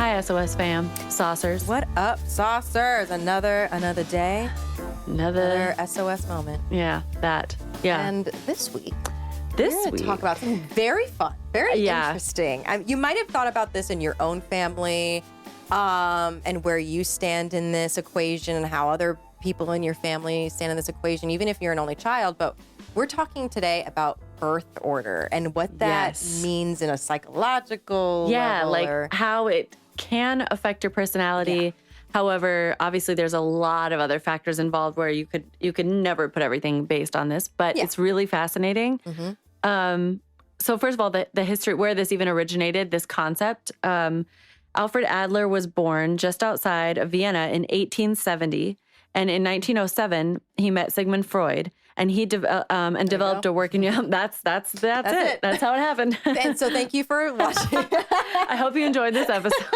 Hi, SOS fam. Saucers. What up, saucers? Another day. Another SOS moment. Yeah, that. Yeah. And this week, This we're going week. to talk about something very fun, very Yeah. interesting. You might have thought about this in your own family, and where you stand in this equation and how other people in your family stand in this equation, even if you're an only child. But we're talking today about birth order and what that Yes. means in a psychological level, like or how it can affect your personality. However, obviously there's a lot of other factors involved where you could never put everything based on this, but it's really fascinating. So first of all, the history, where this even originated, this concept, Alfred Adler was born just outside of Vienna in 1870. And in 1907, he met Sigmund Freud, and he developed a working. That's it. That's how it happened. And so thank you for watching. I hope you enjoyed this episode.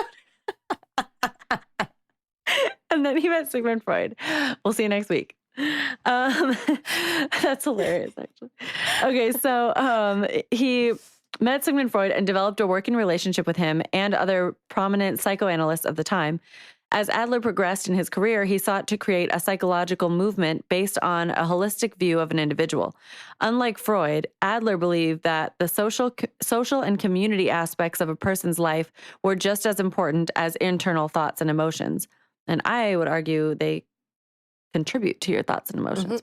And then he met Sigmund Freud. We'll see you next week. That's hilarious, actually. Okay, so he met Sigmund Freud and developed a working relationship with him and other prominent psychoanalysts of the time. As Adler progressed in his career, he sought to create a psychological movement based on a holistic view of an individual. Unlike Freud, Adler believed that the social and community aspects of a person's life were just as important as internal thoughts and emotions. And I would argue they contribute to your thoughts and emotions.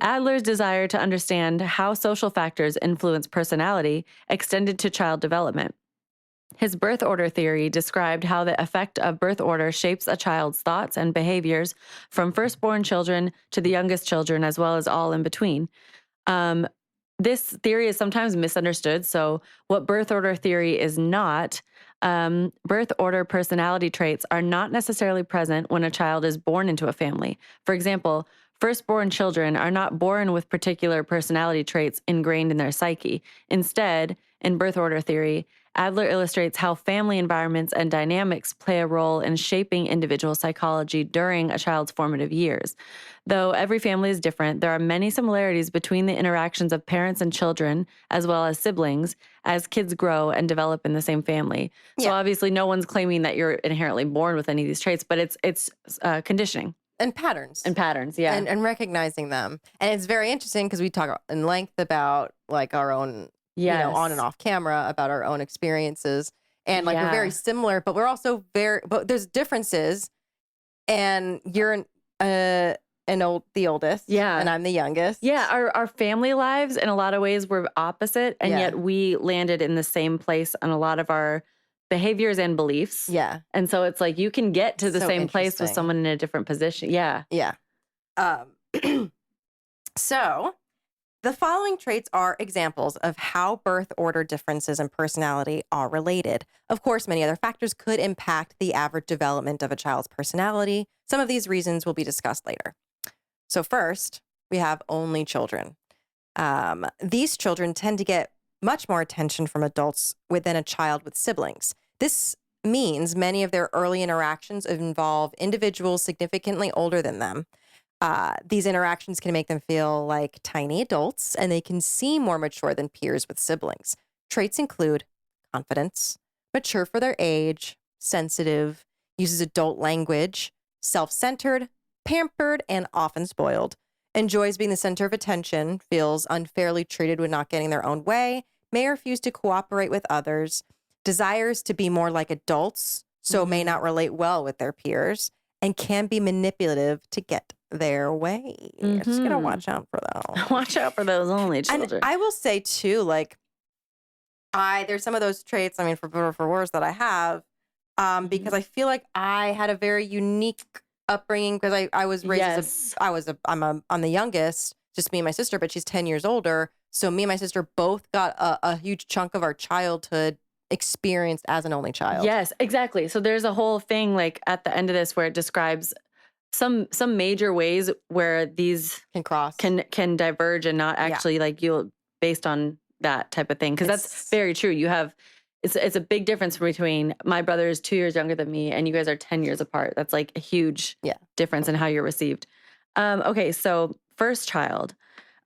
Adler's desire to understand how social factors influence personality extended to child development. His birth order theory described how the effect of birth order shapes a child's thoughts and behaviors from firstborn children to the youngest children, as well as all in between. This theory is sometimes misunderstood. So what birth order theory is not, birth order personality traits are not necessarily present when a child is born into a family. For example, firstborn children are not born with particular personality traits ingrained in their psyche. Instead, in birth order theory, Adler illustrates how family environments and dynamics play a role in shaping individual psychology during a child's formative years. Though every family is different, there are many similarities between the interactions of parents and children, as well as siblings, as kids grow and develop in the same family. So obviously no one's claiming that you're inherently born with any of these traits, but it's conditioning. And patterns. Yeah. And recognizing them. And it's very interesting because we talk in length about like our own, on and off camera, about our own experiences. And like we're very similar, but we're also but there's differences. And you're the oldest. Yeah. And I'm the youngest. Yeah. Our family lives in a lot of ways were opposite. And yet we landed in the same place on a lot of our behaviors and beliefs. Yeah. And so it's like you can get to the same place with someone in a different position. Yeah. Yeah. So the following traits are examples of how birth order differences in personality are related. Of course, many other factors could impact the average development of a child's personality. Some of these reasons will be discussed later. So first, we have only children. These children tend to get much more attention from adults than a child with siblings. This means many of their early interactions involve individuals significantly older than them. These interactions can make them feel like tiny adults, and they can seem more mature than peers with siblings. Traits include confidence, mature for their age, sensitive, uses adult language, self-centered, pampered, and often spoiled, enjoys being the center of attention, feels unfairly treated when not getting their own way, may refuse to cooperate with others, desires to be more like adults, so may not relate well with their peers, and can be manipulative to get their way. Just gotta watch out for those. Watch out for those only children. And I will say too, like, there's some of those traits, I mean, for better or for worse, that I have, because I feel like I had a very unique upbringing, because I was raised I'm the youngest, just me and my sister, but she's 10 years older. So me and my sister both got a huge chunk of our childhood experienced as an only child. Yes, exactly. So there's a whole thing like at the end of this where it describes some major ways where these can cross, can diverge and not actually like you'll based on that type of thing. Because that's very true. You have it's a big difference between my brother is 2 years younger than me and you guys are 10 years apart. That's like a huge difference in how you're received. Okay, so first child.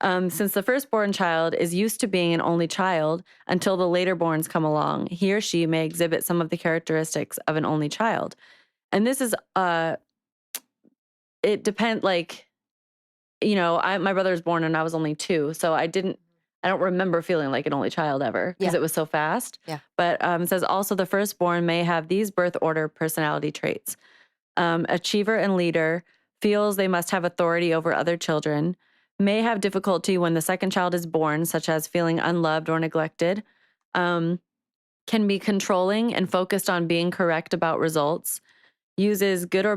Since the firstborn child is used to being an only child until the later borns come along, he or she may exhibit some of the characteristics of an only child. And this is, it depends, like, my brother was born when I was only 2, so I don't remember feeling like an only child ever because Yeah. it was so fast. Yeah. But it says also the firstborn may have these birth order personality traits. Achiever and leader, feels they must have authority over other children, may have difficulty when the second child is born, such as feeling unloved or neglected, can be controlling and focused on being correct about results, uses good or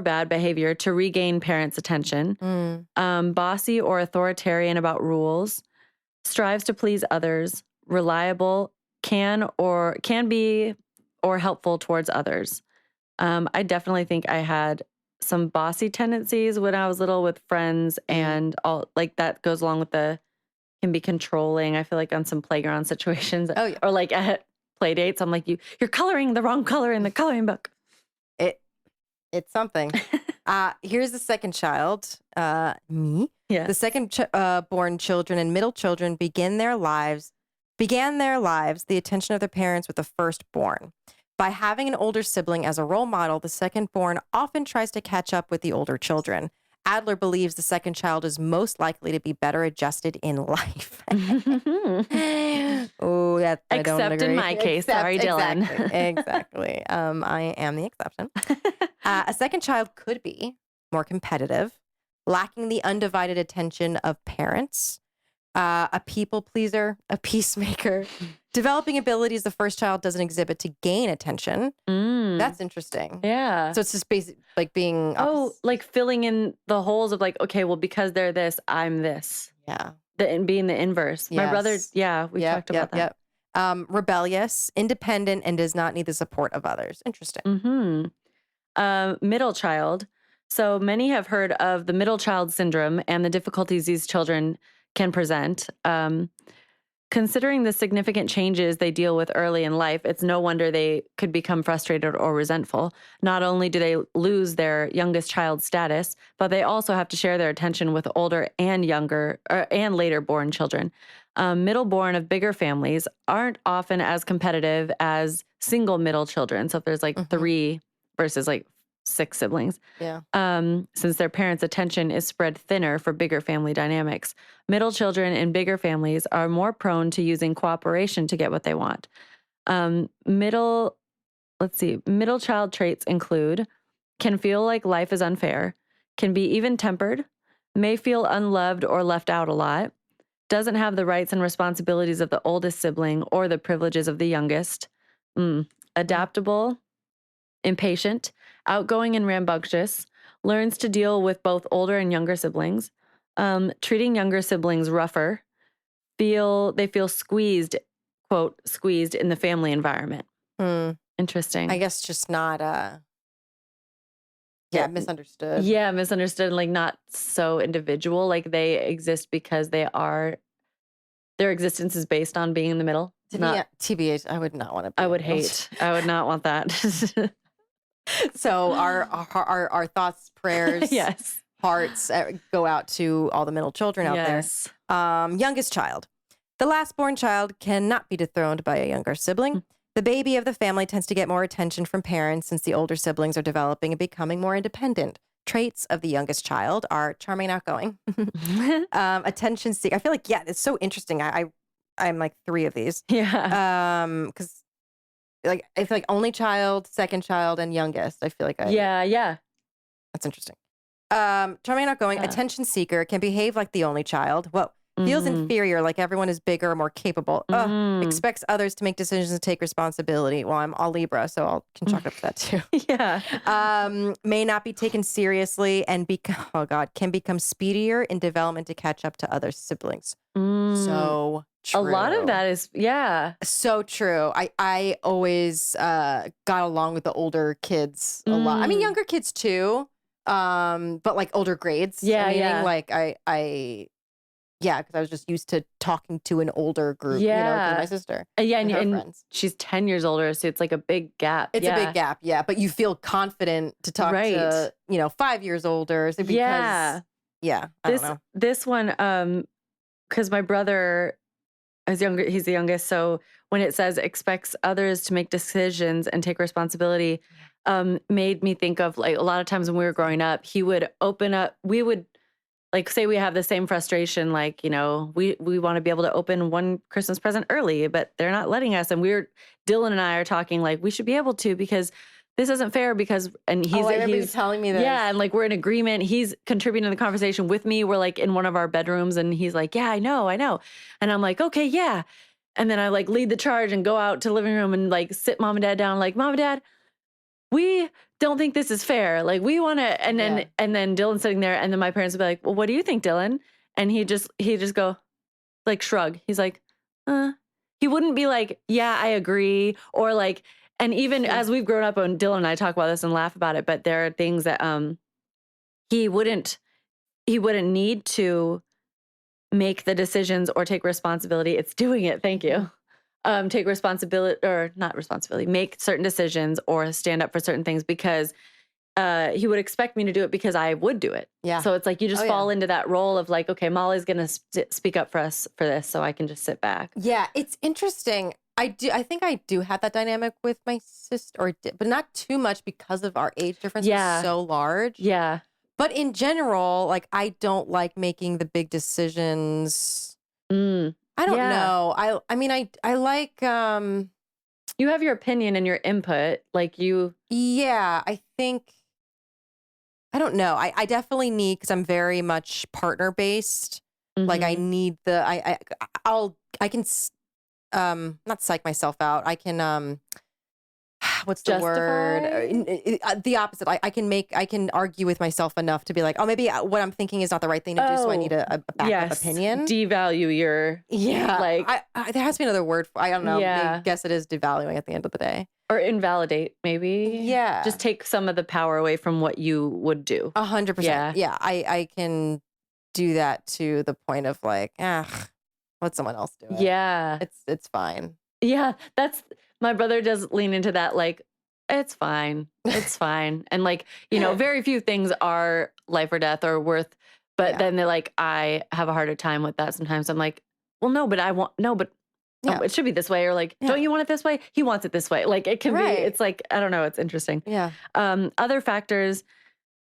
bad behavior to regain parents' attention, bossy or authoritarian about rules, strives to please others, reliable, can be or helpful towards others. I definitely think I had some bossy tendencies when I was little with friends, and all like that goes along with can be controlling. I feel like on some playground situations, Oh, yeah. or like at play dates, I'm like, you're coloring the wrong color in the coloring book. It's something. Here's the second child, me. Yeah. The second born children and middle children began their lives, the attention of their parents with the firstborn. By having an older sibling as a role model, the second-born often tries to catch up with the older children. Adler believes the second child is most likely to be better adjusted in life. Oh, that I don't Except agree. in my case. Sorry, Dylan. Exactly. I am the exception. A second child could be more competitive, lacking the undivided attention of parents, a people pleaser, a peacemaker, developing abilities the first child doesn't exhibit to gain attention. That's interesting. Yeah. So it's just basic, like being like filling in the holes of like, okay, well, because they're this, I'm this. Yeah. And being the inverse. My brother, we talked about that. Rebellious, independent, and does not need the support of others. Interesting. Middle child. So many have heard of the middle child syndrome and the difficulties these children can present. Considering the significant changes they deal with early in life, it's no wonder they could become frustrated or resentful. Not only do they lose their youngest child status, but they also have to share their attention with older and younger and later born children. Middle born of bigger families aren't often as competitive as single middle children. So if there's like 3 versus like 6 siblings. Yeah. Since their parents' attention is spread thinner for bigger family dynamics. Middle children in bigger families are more prone to using cooperation to get what they want. Middle child traits include can feel like life is unfair, can be even-tempered, may feel unloved or left out a lot, doesn't have the rights and responsibilities of the oldest sibling or the privileges of the youngest, adaptable, impatient, outgoing and rambunctious, learns to deal with both older and younger siblings, treating younger siblings rougher, they feel squeezed, quote, squeezed in the family environment. Interesting. I guess just not, misunderstood. Yeah, misunderstood, like not so individual, like they exist because their existence is based on being in the middle. TBH, I would not want to be I would not want that. So our thoughts, prayers, yes, hearts go out to all the middle children out there. Youngest child. The last born child cannot be dethroned by a younger sibling. The baby of the family tends to get more attention from parents since the older siblings are developing and becoming more independent. Traits of the youngest child are charming and outgoing. Attention seeker. I feel like, it's so interesting. I'm like 3 of these. Yeah. Because like I feel like only child, second child, and youngest. I feel like yeah. That's interesting. Charming and outgoing, attention seeker, can behave like the only child. Whoa. Feels inferior, like everyone is bigger, more capable. Expects others to make decisions and take responsibility. Well, I'm all Libra, so I can chalk it up to that too. Yeah. May not be taken seriously and can become speedier in development to catch up to other siblings. So true. A lot of that is, so true. I always got along with the older kids a lot. I mean, younger kids too, but like older grades. Like because I was just used to talking to an older group, with my sister. And friends. She's 10 years older, so it's like a big gap. It's a big gap, but you feel confident to talk to, 5 years older. So because, yeah, I don't This know. this one, because my brother is younger, he's the youngest, so when it says expects others to make decisions and take responsibility, made me think of, like, a lot of times when we were growing up, he would open up we would like, say we have the same frustration, like, we wanna be able to open one Christmas present early, but they're not letting us, and Dylan and I are talking like, "We should be able to because this isn't fair because" and Oh, I remember you he's telling me this. yeah, and, like, we're in agreement, he's contributing to the conversation with me, we're, like, in one of our bedrooms, and he's like, "Yeah, I know," and I'm like, "Okay, yeah," and then I, like, lead the charge and go out to the living room and, like, sit mom and dad down, like, "Mom and dad, we don't think this is fair. Like we want to," Yeah. and then Dylan's sitting there and then my parents would be like, "Well, what do you think, Dylan?" And he just go like shrug. He's like, "Uh." He wouldn't be like, "Yeah, I agree," or like, and even Hmm. as we've grown up and Dylan and I talk about this and laugh about it, but there are things that he wouldn't he wouldn't need to make the decisions or take responsibility. It's doing it. Thank Mhm. you. Take responsibility or not responsibility, make certain decisions or stand up for certain things because he would expect me to do it because I would do it. Yeah. So it's like you Oh, just yeah. fall into that role of like, okay, Molly's going to speak up for us for this, so I can just sit back. Yeah, it's interesting. I think I do have that dynamic with my sister, but not too much because of our age difference is Yeah. so large. Yeah. But in general, like I don't like making the big decisions. Mm. I don't Yeah. know. I mean I like You have your opinion and your input. Like you, yeah, I think I don't know. I definitely need because I'm very much partner based. Like I hmm need I can not psych myself out. I can what's the word? justify. The opposite. I can argue with myself enough to be like, oh, maybe what I'm thinking is not the right thing to do, so I need Oh, a backup yes. opinion. Devalue your, Yeah, like, there has to be another word. I don't know. Maybe yeah. guess it is devaluing at the end of the day. Or invalidate, maybe. Yeah, Just take some of the power away from what you would do. 100%. Yeah. Yeah, I can do that to the point of like, ah, let someone else do it. Yeah. It's fine. Yeah, that's my brother does lean into that, like, "It's fine, it's fine," and, like, very few things are life or death or worth but Yeah, then they're like, "I have a harder time with that sometimes." I'm like, "Well, no, but I want no, but, yeah, it should be this way," or like, yeah. "Don't you want it this way?" He wants it this way, like, it can be Right. it's like, I don't know, it's interesting. Yeah. Other factors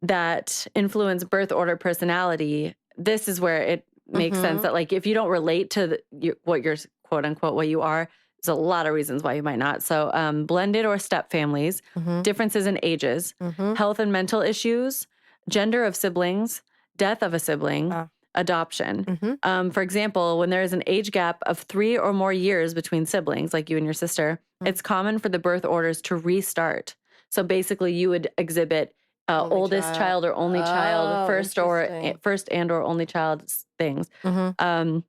that influence birth order personality, this is where it makes sense Mm-hmm. that, like, if you don't relate to what you're quote unquote what you are, there's a lot of reasons why you might not. So, blended or step families, Mm-hmm. differences in ages, Mm-hmm. health and mental issues, gender of siblings, death of a sibling, Uh, adoption. mm-hmm. For example, when there is an age gap of 3 or more years between siblings, like you and your sister, Mm. it's common for the birth orders to restart. So basically, you would exhibit Only oldest child. child or only child, Oh, interesting. first and or only child things. Mhm. Um,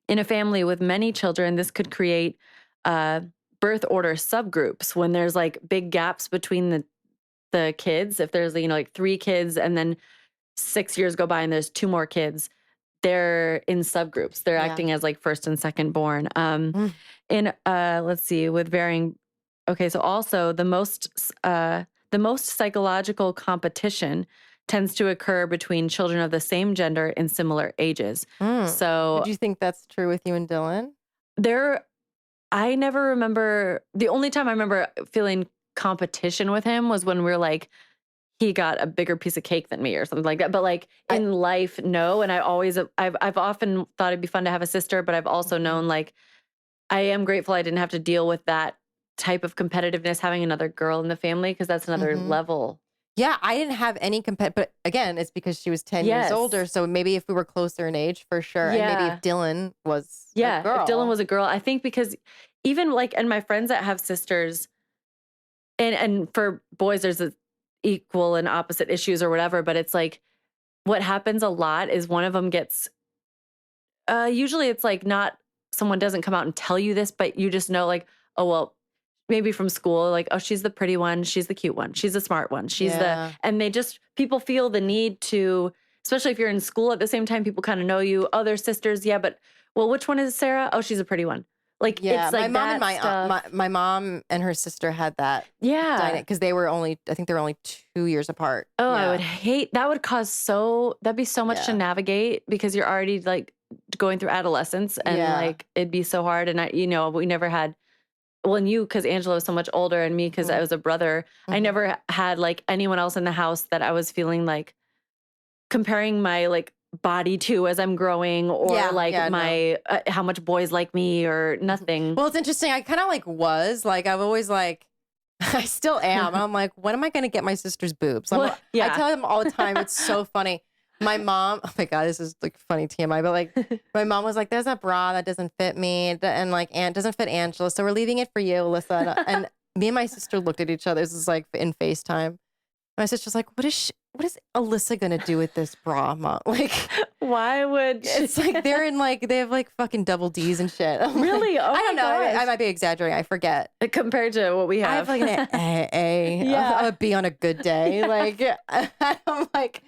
in a family with many children, this could create uh, birth order subgroups when there's like big gaps between the kids. If there's like 3 kids and then 6 years go by and there's 2 more kids, they're in subgroups. They're Yeah. acting as like first and second born. Mm. In let's see, with varying. Okay, so also the most psychological competition tends to occur between children of the same gender in similar ages. Mm. Would So you think that's true with you and Dylan? there, I never remember. The only time I remember feeling competition with him was when we are like he got a bigger piece of cake than me or something like that. But like I in life, no. And I've often thought it'd be fun to have a sister, but I've also Mhm. known like I am grateful I didn't have to deal with that type of competitiveness having another girl in the family because that's another Mhm. level. Yeah, I didn't have any but again, it's because she was 10 years older, Yes. so maybe if we were closer in age, for sure, and maybe if Yeah. Dylan was a Yeah. If Dylan girl. was a girl, I think because even like, and my friends that have sisters, and for boys, there's a equal and opposite issues or whatever, but it's like what happens a lot is one of them gets, usually it's like not, someone doesn't come out and tell you this, but you just know like, oh, well, maybe from school, like, oh, she's the pretty one, she's the cute one, she's the smart one, Yeah. and people feel the need to, especially if you're in school at the same time, people kind of know you. Oh, they're sisters. Yeah, but, well, which one is Sarah? Oh, she's a pretty one. Like, Yeah, it's my like mom and that my stuff. my mom and her sister had that Yeah. dynamic because they were only, I think they were only 2 years apart. Oh, I would Yeah, hate that would cause that'd be so much to yeah, navigate because you're already like going through adolescence and yeah. like it'd be so hard. And we never had, well, and you, because Angela was so much older and me, because I Hmm. was a brother, I Hmm. never had like anyone else in the house that I was feeling like comparing my like body to as I'm growing or Yeah, like yeah, no. my, how much boys like me or Mhm. nothing. Well, it's interesting. I kind of like was like, I've always like, I still am. I'm like, when am I going to get my sister's boobs? Well, I yeah. tell them all the time. It's so funny. My mom, oh my God, this is like funny TMI, but like my mom was like, there's a bra that doesn't fit me and like, and doesn't fit Angela. So we're leaving it for you, Alyssa. And me and my sister looked at each other. This is like in FaceTime. My sister's like, what is Alyssa going to do with this bra, Mom? Like, Why would she? it's like they're in like they have like fucking double D's and shit. I'm like, Really? Oh I my don't know. I gosh. might be exaggerating. I forget. Compared to what we I have have. like an Yeah. a B on a good day. Like I'm like,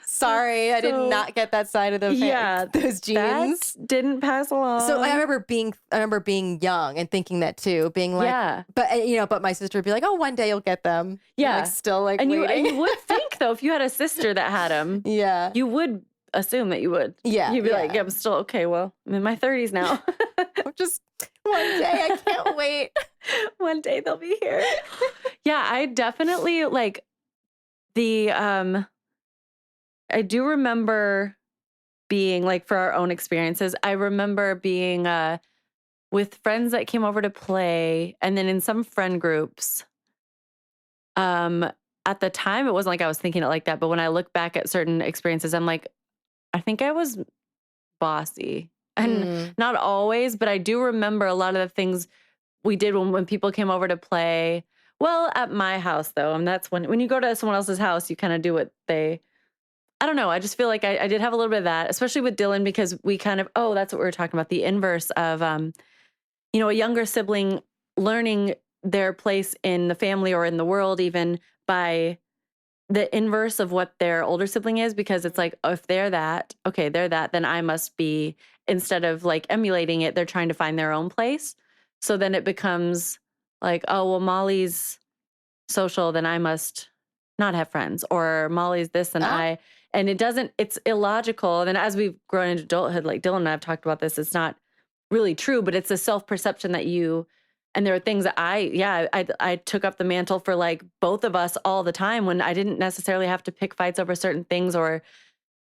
sorry, I did So, not get that side of yeah, those that genes. didn't pass So along. I remember being young and thinking that too, being like, Yeah. but but my sister would be like, oh, one day you'll get them. I'm like Yeah. still like And waiting. you would think though, if you had a sister that had them, Yeah, you would assume that you would. yeah, You'd be like, yeah. yeah, I'm still okay. Well, I'm in my 30s now. I'm just one day. I can't wait. One day they'll be here. Yeah, I definitely like the I do remember being like for our own experiences. I remember being with friends that came over to play and then in some friend groups. Um at the time it wasn't like I was thinking it like that, but when I look back at certain experiences, I'm like, I think I was bossy. And Mm. not always, but I do remember a lot of the things we did when people came over to play. Well, at my house though, and that's when you go to someone else's house, you kind of do what they. I don't know. I just feel like I did have a little bit of that, especially with Dylan, because we kind of that's what we were talking about, the inverse of a younger sibling learning their place in the family or in the world, even by the inverse of what their older sibling is, because it's like, oh, if they're that, okay, they're that, then I must be, instead of like emulating it, they're trying to find their own place. So then it becomes like, oh, well, Molly's social, then I must not have friends, or Molly's this and Uh-huh. it's illogical. And then as we've grown into adulthood, like Dylan and I have talked about this, it's not really true, but it's a self-perception and there are things that I took up the mantle for like both of us all the time when I didn't necessarily have to pick fights over certain things or,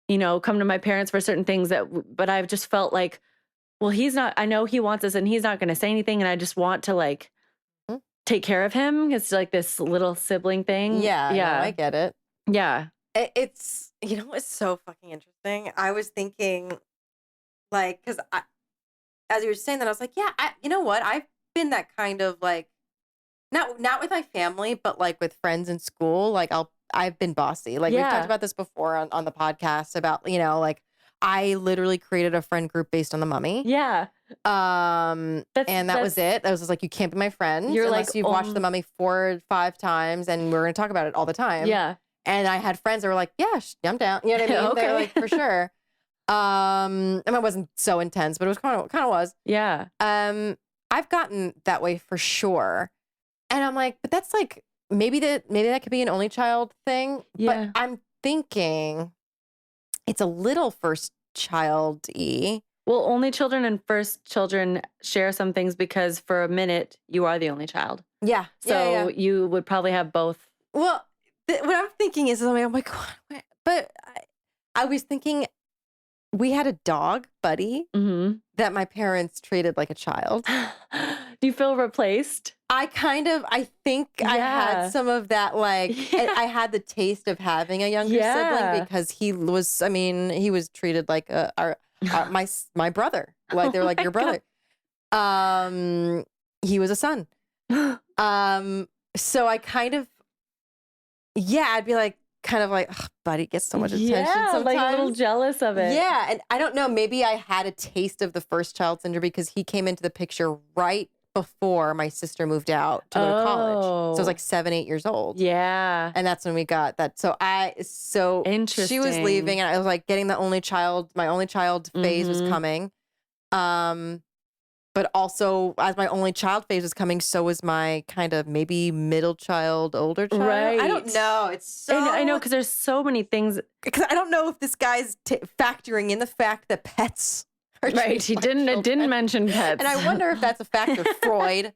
come to my parents for certain things but I've just felt like, well, I know he wants this and he's not going to say anything. And I just want to like Mm. take care of him. It's like this little sibling thing. Yeah, no, I Yeah. get it. Yeah. It's it's so fucking interesting. I was thinking like because as you were saying that I was like, yeah, you know what? I've been that kind of like not with my family, but like with friends in school. Like I've been bossy. Like we've talked Yeah. about this before on the podcast about like I literally created a friend group based on the mummy. Yeah. And that was it. I was just like, you can't be my friend You're like, unless you've watched the mummy 4 or 5 times, and we're gonna talk about it all the time. yeah. And I had friends that were like, yeah, I'm down. You know what I mean? They're Okay. like, for sure. And it wasn't so intense, but it was kind of was. Yeah. I've gotten that way for sure. And I'm like, but that's like maybe that could be an only child thing. Yeah. But I'm thinking it's a little first child-y. Well, only children and first children share some things because for a minute you are the only child. Yeah. So you would probably have both. Well, what I'm thinking is, I'm like, what? But I was thinking we had a dog, Buddy, Mm-hmm. that my parents treated like a child. Do you feel replaced? I think I Yeah. had some of that, like, Yeah. I had the taste of having a younger Yeah. sibling because he was treated like my brother. Like, they were Oh like, my your brother. He was a son. So I kind of, I'd be like, kind of like, "Ugh, Buddy gets so much attention Yeah, sometimes." like a little jealous of it. Yeah, and I don't know, maybe I had a taste of the first child syndrome because he came into the picture right before my sister moved out to go to college. So I was like 7, 8 years old. Yeah. And that's when we got that. So she was Interesting. leaving and I was like getting my only child phase was Mhm. coming. But also, as my only child phase was coming, so was my kind of maybe middle child, older child. I don't Right. know. It's so. And I know because there's so many things. Because I don't know if this guy's factoring in the fact that pets are Right. He treated like didn't. It didn't children. mention pets. And I wonder if that's a factor. Freud.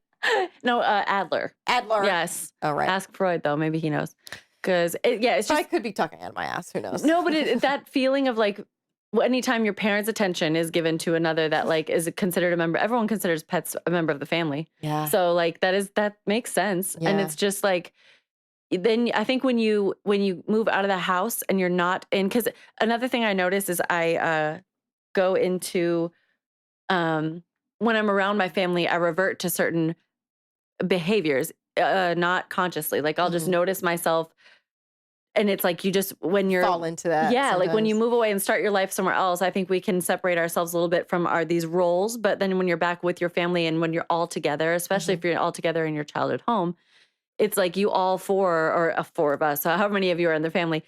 No, Adler. Adler. Yes. Oh, right. Ask Freud though. Maybe he knows. Because it's So I just could be talking out of my ass. Who knows? no. But that feeling of like anytime your parents' attention is given to another that like is considered a member. Everyone considers pets a member of the family. Yeah. So like that makes sense. And Yeah. it's just like. Then I think when you move out of the house and you're not in, because another thing I notice is I go into when I'm around my family, I revert to certain behaviors, not consciously. Like I'll just notice myself, and it's like you just when you're fall into that. yeah, like when you sometimes. move away and start your life somewhere else, I think we can separate ourselves a little bit from these roles. But then when you're back with your family and when you're all together, especially if you're all together in your childhood home. It's like you all four of us, so however many of you are in the family,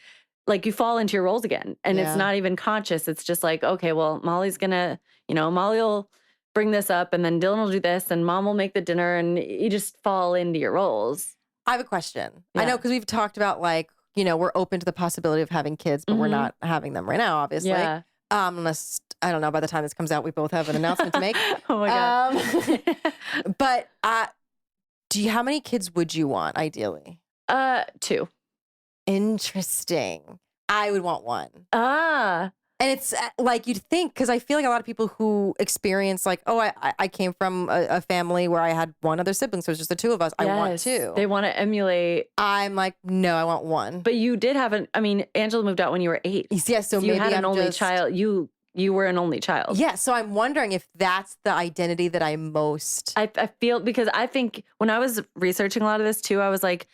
like you fall into your roles again. And it's not even conscious. It's just like, okay, well, Molly's gonna, Molly will bring this up and then Dylan will do this and mom will make the dinner and you just fall into your roles. I have a question. Yeah. I know because we've talked about like, we're open to the possibility of having kids, but we're not having them right now, obviously. Yeah. Unless, I don't know, by the time this comes out, we both have an announcement to make. Oh my God. But how many kids would you want ideally? 2. Interesting. I would want 1. Ah. And it's like you'd think, because I feel like a lot of people who experience like, oh, I came from a family where I had 1 other sibling, so it's just the 2 of us. I want 2. They want to emulate. I'm like, no, I want 1. But you did have Angela moved out when you were 8. Yeah, so you maybe had an I'm only just, child. You were an only child. Yeah, so I'm wondering if that's the identity that I most. I feel, because I think when I was researching a lot of this too, I was like,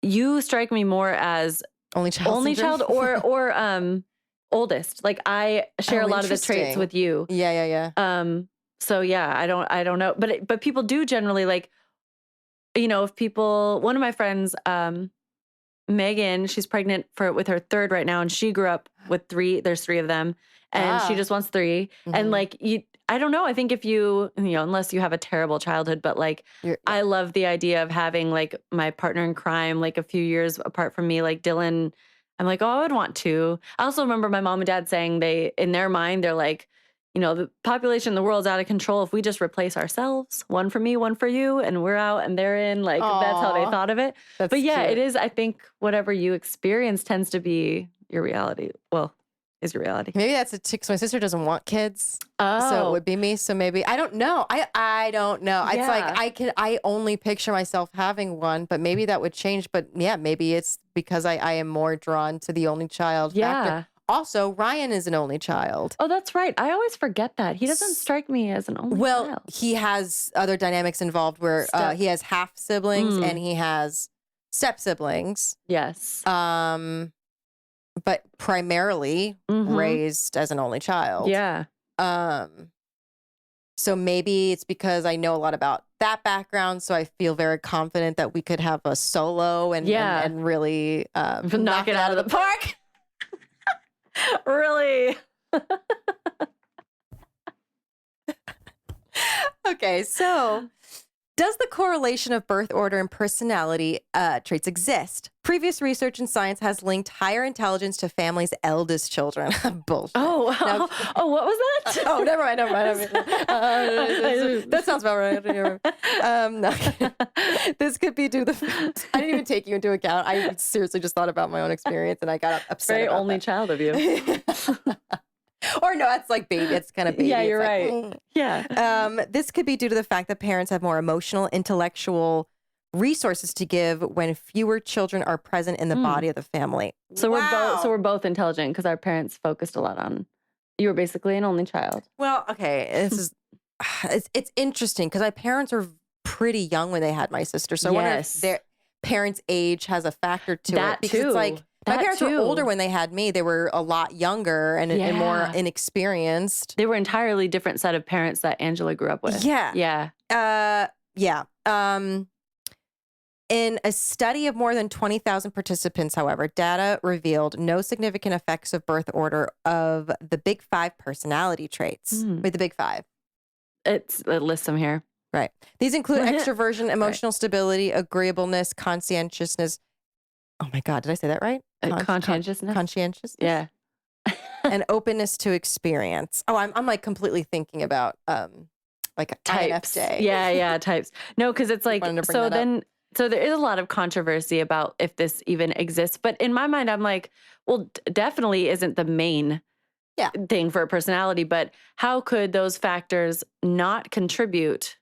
you strike me more as Only child or oldest. Like I share a lot of the traits interesting. with you. Yeah. So yeah, I don't know, but people do generally like, if people. One of my friends, Megan, she's pregnant with her 3rd right now, and she grew up with 3. There's 3 of them, and she just wants 3. And like I don't know. I think if you unless you have a terrible childhood, but like I love the idea of having like my partner in crime, like a few years apart from me, like Dylan. I'm like, oh, I would want 2. I also remember my mom and dad saying in their mind, they're like, the population in the world's out of control. If we just replace ourselves, 1 for me, 1 for you, and we're out and they're in, like, that's how they thought of it. But yeah, cute. it is. I think whatever you experience tends to be your reality. Well, is your reality. Maybe that's a tick. So my sister doesn't want kids. Oh. So it would be me. So maybe, I don't know. I don't know. It's Yeah. like, I only picture myself having 1, but maybe that would change. But yeah, maybe it's because I am more drawn to the only child factor. Also, Ryan is an only child. Oh, that's right. I always forget that. He doesn't strike me as an only child. He has other dynamics involved where he has half siblings and he has step siblings. Yes. But primarily raised as an only child. Yeah. So maybe it's because I know a lot about that background, so I feel very confident that we could have a solo and really knock it out of the park. Really? Okay, so does the correlation of birth order and personality traits exist? Previous research in science has linked higher intelligence to families' eldest children. Bullshit. Oh, Now- what was that? Oh, never mind. That sounds about right. No. This could be due to the. I didn't even take you into account. I seriously just thought about my own experience and I got upset. Very about only that. child of you. Or no, it's like baby. It's kind of baby. Yeah, you're It's right. like, Yeah. This could be due to the fact that parents have more emotional, intellectual resources to give when fewer children are present in the body of the family. So Wow. we're both intelligent because our parents focused a lot on. You were basically an only child. Well, okay, this is it's interesting because my parents were pretty young when they had my sister, so I wonder if their parents' age has a factor to That it because too. it's like my That parents were too. older when they had me; they were a lot younger and more Yeah. inexperienced. They were entirely different set of parents that Angela grew up with. Yeah. Yeah. Yeah. In a study of more than 20,000 participants, however, data revealed no significant effects of birth order of the big 5 personality traits. Wait, the big 5. It lists them here. Right. These include extroversion, emotional stability, agreeableness, conscientiousness. Oh my God, did I say that right? Conscientiousness. Conscientiousness. Yeah. And openness to experience. Oh, I'm like completely thinking about like Types. INFJ. Yeah, types. No, because it's like, Wanted to bring so that up. then, so there is a lot of controversy about if this even exists. But in my mind, I'm like, well, definitely isn't the main thing for a personality. But how could those factors not contribute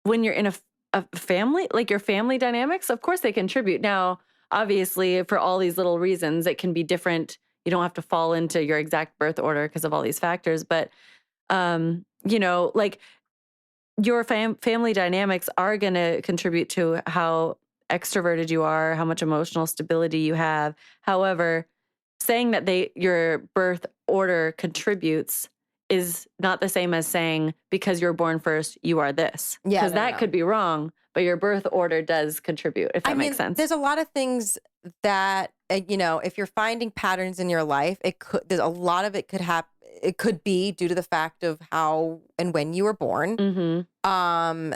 when you're in a family, like your family dynamics? Of course they contribute. Now, obviously, for all these little reasons, it can be different. You don't have to fall into your exact birth order because of all these factors. But, like, your family dynamics are going to contribute to how extroverted you are, how much emotional stability you have. However, saying that your birth order contributes is not the same as saying because you're born first, you are this. Yeah, Because that could be wrong, but your birth order does contribute, if that makes sense. There's a lot of things that, if you're finding patterns in your life, there's a lot of it could happen. It could be due to the fact of how and when you were born. Mm-hmm.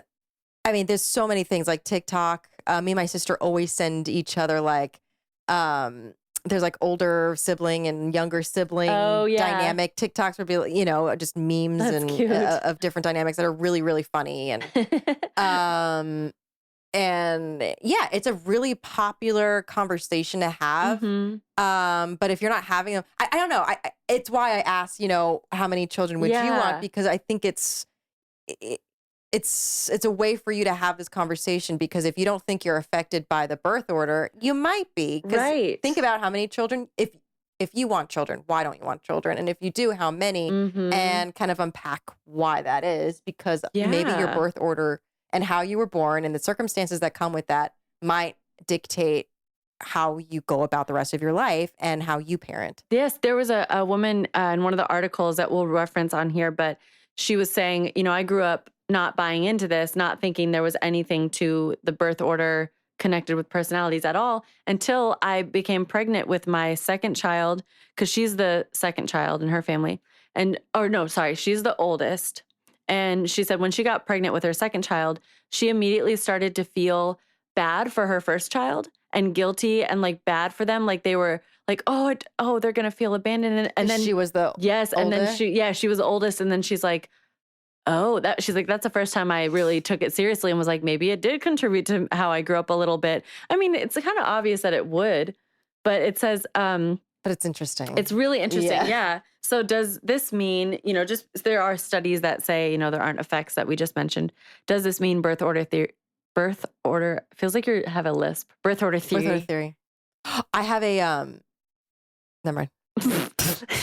There's so many things like TikTok. Me and my sister always send each other like, there's like older sibling and younger sibling dynamic. TikToks would be, just memes of different dynamics that are really, really funny. And it's a really popular conversation to have. Mm-hmm. But if you're not having them, I don't know. It's why I asked, how many children would you want? Because I think it's a way for you to have this conversation, because if you don't think you're affected by the birth order, you might be. Right. Think about how many children, if you want children, why don't you want children? And if you do, how many? Mm-hmm. And kind of unpack why that is, because maybe your birth order and how you were born and the circumstances that come with that might dictate how you go about the rest of your life and how you parent. Yes, there was a woman in one of the articles that we'll reference on here, but she was saying, I grew up not buying into this, not thinking there was anything to the birth order connected with personalities at all, until I became pregnant with my second child, because she's the second child in her family. She's the oldest. And she said when she got pregnant with her second child, she immediately started to feel bad for her first child and guilty and like bad for them. Like they were like, oh, they're going to feel abandoned. And then she was the oldest? And then she was the oldest. And then she's like, she's like, that's the first time I really took it seriously and was like, maybe it did contribute to how I grew up a little bit. I mean, it's kind of obvious that it would, but it says, but it's interesting. It's really interesting. Yeah. So does this mean, just there are studies that say, there aren't effects that we just mentioned. Does this mean birth order feels like you have a lisp. Birth order theory. I have a, never mind.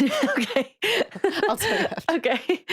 Okay. I'll tell you that. Okay.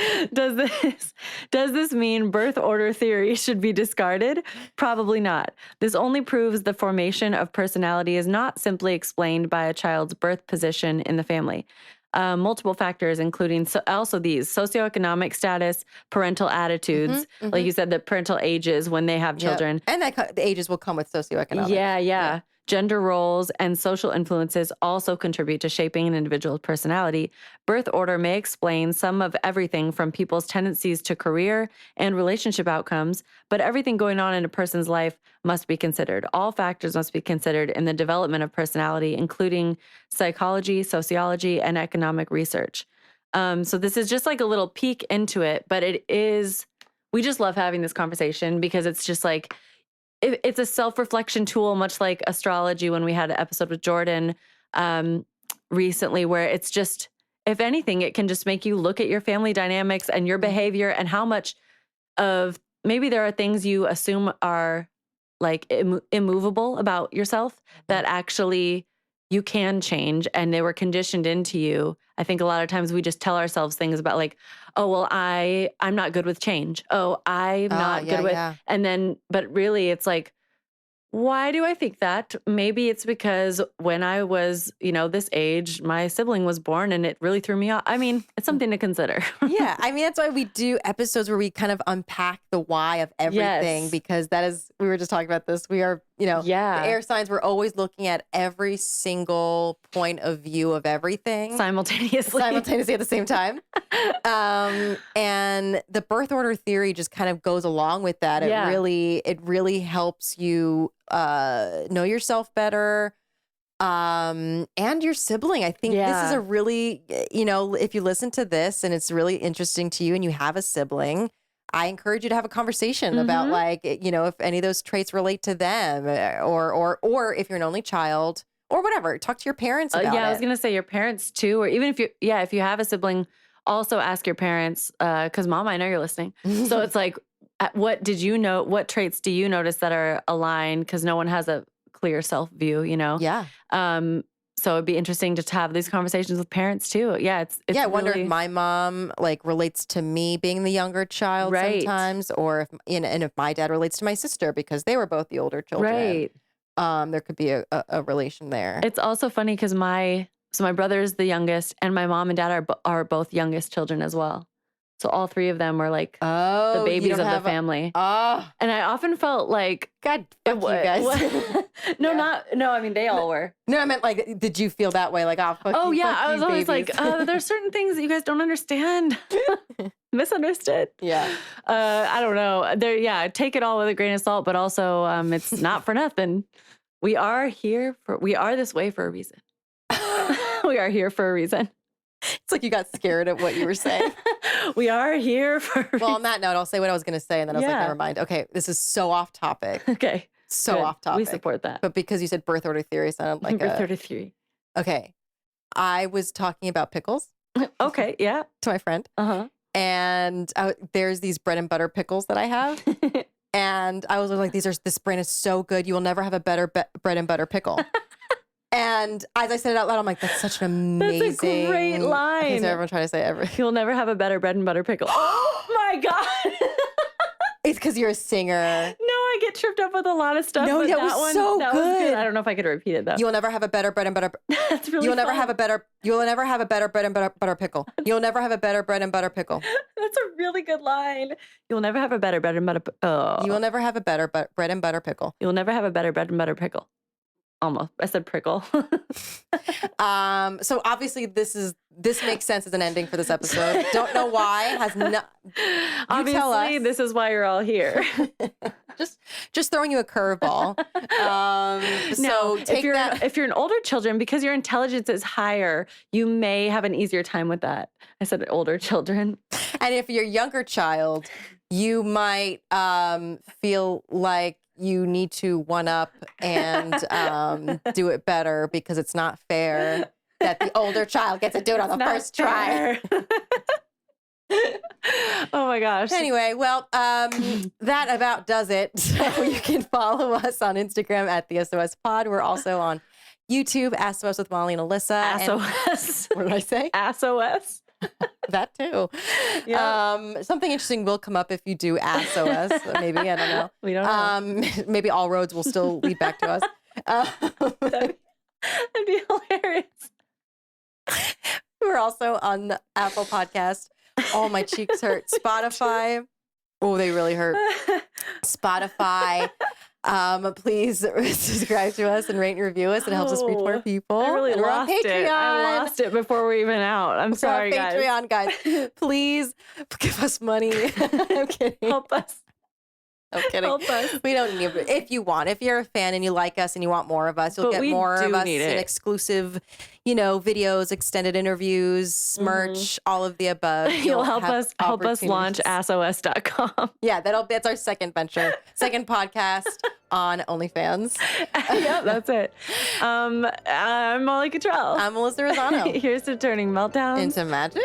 Does this mean birth order theory should be discarded? Probably not. This only proves the formation of personality is not simply explained by a child's birth position in the family. Multiple factors, including also these socioeconomic status, parental attitudes, like you said, the parental ages when they have children. And the ages will come with socioeconomic. Yeah. Gender roles and social influences also contribute to shaping an individual's personality. Birth order may explain some of everything from people's tendencies to career and relationship outcomes, but everything going on in a person's life must be considered. All factors must be considered in the development of personality, including psychology, sociology, and economic research. So this is just like a little peek into it, but we just love having this conversation because it's just like, it's a self-reflection tool, much like astrology when we had an episode with Jordan recently, where it's just, if anything, it can just make you look at your family dynamics and your behavior and how much of, maybe there are things you assume are like immovable about yourself that actually you can change and they were conditioned into you. I think a lot of times we just tell ourselves things about like, oh, well, I'm not good with change. Oh, I'm not good with, and then, but really it's like, why do I think that? Maybe it's because when I was, this age, my sibling was born and it really threw me off. I mean, it's something to consider. Yeah. I mean, that's why we do episodes where we kind of unpack the why of everything, because we were just talking about this. We are the Yeah. air signs were always looking at every single point of view of everything Simultaneously. at the same time. And the birth order theory just kind of goes along with that. Yeah. It really helps you know yourself better. And your sibling. I think this is Yeah. a really, if you listen to this and it's really interesting to you and you have a sibling, I encourage you to have a conversation about like, if any of those traits relate to them or if you're an only child or whatever, talk to your parents about Yeah, I was it. going to say your parents too, or even if you have a sibling, also ask your parents, cause mom, I know you're listening. So it's like, what traits do you notice that are aligned? Cause no one has a clear self view, Yeah. So it'd be interesting to have these conversations with parents too. Yeah. It's I wonder really, if my mom like relates to me being the younger child Right. sometimes, or and if my dad relates to my sister because they were both the older children. right. There could be a relation there. It's also funny because my brother's the youngest, and my mom and dad are both youngest children as well. So all three of them were like the babies of the family. And I often felt like God, fuck you guys. No, I mean they all were. No, I meant like, did you feel that way? Like, fuck Oh you, yeah, fuck I was you, always babies. like, there's certain things that you guys don't understand. Misunderstood. Yeah. I don't know. Take it all with a grain of salt, but also it's not for nothing. We are this way for a reason. We are here for a reason. It's like you got scared at what you were saying. We are here for a reason. Well, on that note, I'll say what I was going to say, and then I was like, never mind. Okay, this is so off topic. Okay. So Good. off topic. We support that. But because you said birth order theory sounded like Birth order theory. Okay. I was talking about pickles Okay, yeah. to my friend. Uh-huh. And there's these bread and butter pickles that I have. And I was like, this brand is so good. You will never have a better bread and butter pickle. And as I said it out loud, I'm like, that's such an amazing. That's a great line. I think everyone trying to say everything. You'll never have a better bread and butter pickle. Oh my God. It's because you're a singer. No, I get tripped up with a lot of stuff. No, but that was one, so that good. was good. I don't know if I could repeat it though. You'll never have a better bread and butter. That's really You'll never fun. have a better. You'll never have a better bread and butter pickle. You'll never have a better bread and butter pickle. That's a really good line. You'll never have a better bread and butter. You will never have a better bread and butter pickle. You'll never have a better bread and butter pickle. Almost. I said prickle. So obviously this makes sense as an ending for this episode. Don't know why. Has not. Obviously, tell us. this is why you're all here. just throwing you a curveball. So take that. If you're an older children, because your intelligence is higher, you may have an easier time with that. I said older children. And if you're a younger child, you might feel like you need to one up and do it better because it's not fair that the older child gets to do it on the first try. Oh my gosh. Anyway, well, that about does it. So you can follow us on Instagram at the SOS Pod. We're also on YouTube, SOS with Molly and Alyssa. SOS. What did I say? SOS. That too. Yep. Something interesting will come up if you do SOS. Maybe, I don't know. We don't know. Maybe all roads will still lead back to us. That'd be hilarious. We're also on the Apple Podcast. Oh, my cheeks hurt. Spotify. Oh, they really hurt. Spotify. Please subscribe to us and rate and review us. It helps us reach more people. I really And we're on lost it. Patreon. I lost it before we're even out. I'm sorry, We're on guys. Patreon, guys. Please give us money. I'm kidding. Help us. I'm kidding. Help us. We don't need it. If you want, if you're a fan and you like us and you want more of us, you'll But get we more of do us need and it. exclusive, videos, extended interviews, merch, all of the above. You'll help us launch opportunities. SOS.com. Yeah, that's our second venture, second podcast on OnlyFans. Yeah, that's it. I'm Molly Cottrell. I'm Melissa Rosano. Here's to turning meltdowns Into magic.